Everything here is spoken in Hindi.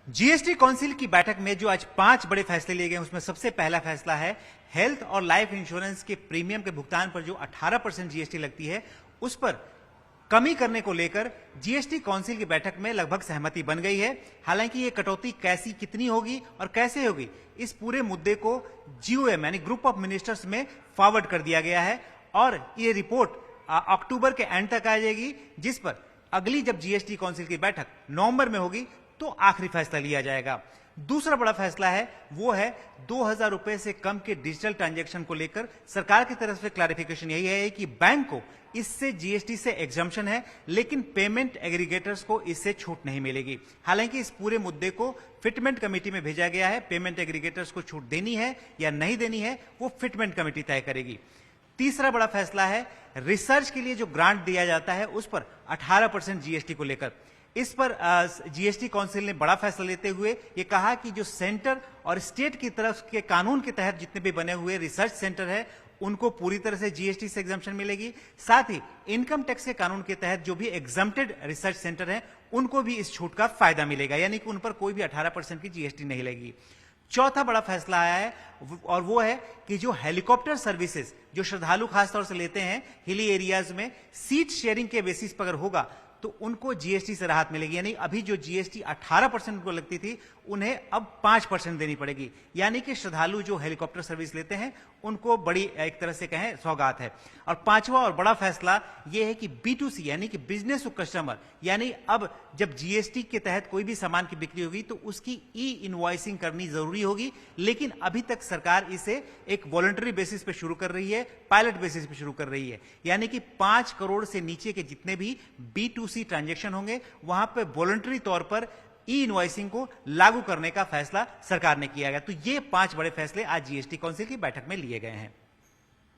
जीएसटी काउंसिल की बैठक में जो आज 5 बड़े फैसले लिए गए उसमें सबसे पहला फैसला है हेल्थ और लाइफ इंश्योरेंस के प्रीमियम के भुगतान पर जो 18% जीएसटी लगती है उस पर कमी करने को लेकर जीएसटी काउंसिल की बैठक में लगभग सहमति बन गई है। हालांकि ये कटौती कैसी कितनी होगी और कैसे होगी इस पूरे मुद्दे को जीओएम यानी ग्रुप ऑफ मिनिस्टर्स में फॉरवर्ड कर दिया गया है और ये रिपोर्ट अक्टूबर के एंड तक आ जाएगी, जिस पर अगली जब जीएसटी काउंसिल की बैठक नवंबर में होगी तो आखिरी फैसला लिया जाएगा। दूसरा बड़ा फैसला है वो है 2000 रुपए से कम के डिजिटल ट्रांजैक्शन को लेकर सरकार की तरफ से क्लैरिफिकेशन यही है कि बैंक को इससे जीएसटी से एग्जम्पशन है, लेकिन पेमेंट एग्रीगेटर्स को इससे छूट नहीं मिलेगी। हालांकि इस पूरे मुद्दे को फिटमेंट कमेटी में भेजा गया है। पेमेंट एग्रीगेटर्स को छूट देनी है या नहीं देनी है वो फिटमेंट कमेटी तय करेगी। तीसरा बड़ा फैसला है रिसर्च के लिए जो ग्रांट दिया जाता है उस पर 18% जीएसटी को लेकर। इस पर जीएसटी काउंसिल ने बड़ा फैसला लेते हुए ये कहा कि जो सेंटर और स्टेट की तरफ के कानून के तहत जितने भी बने हुए रिसर्च सेंटर है उनको पूरी तरह से जीएसटी से एग्जम्पशन मिलेगी। साथ ही इनकम टैक्स के कानून के तहत जो भी एग्जम्प्टेड रिसर्च सेंटर है उनको भी इस छूट का फायदा मिलेगा, यानी कि उन पर कोई भी 18% की जीएसटी नहीं लगेगी। चौथा बड़ा फैसला आया है और वो है कि जो हेलीकॉप्टर सर्विसेज जो श्रद्धालु खासतौर से लेते हैं हिली एरियाज में, सीट शेयरिंग के बेसिस पर अगर होगा तो उनको जीएसटी से राहत मिलेगी। यानी अभी जो जीएसटी 18% को लगती थी उन्हें अब 5% देनी पड़ेगी। यानी कि श्रद्धालु जो हेलीकॉप्टर सर्विस लेते हैं उनको बड़ी एक तरह से कहें सौगात है। और पांचवा और बड़ा फैसला यह है कि B2C यानी कि बिजनेस टू कस्टमर, यानी अब जब जीएसटी के तहत कोई भी सामान की बिक्री होगी तो उसकी ई इनवॉइसिंग करनी जरूरी होगी, लेकिन अभी तक सरकार इसे एक वॉलंटरी बेसिस पे शुरू कर रही है, पायलट बेसिस पे शुरू कर रही है। यानी कि 5 करोड़ से नीचे के जितने भी B2C ट्रांजैक्शन होंगे वहां पे वॉलंटरी तौर पर ई इनवॉइसिंग को लागू करने का फैसला सरकार ने किया गया। तो ये 5 बड़े फैसले आज जीएसटी काउंसिल की बैठक में लिए गए हैं।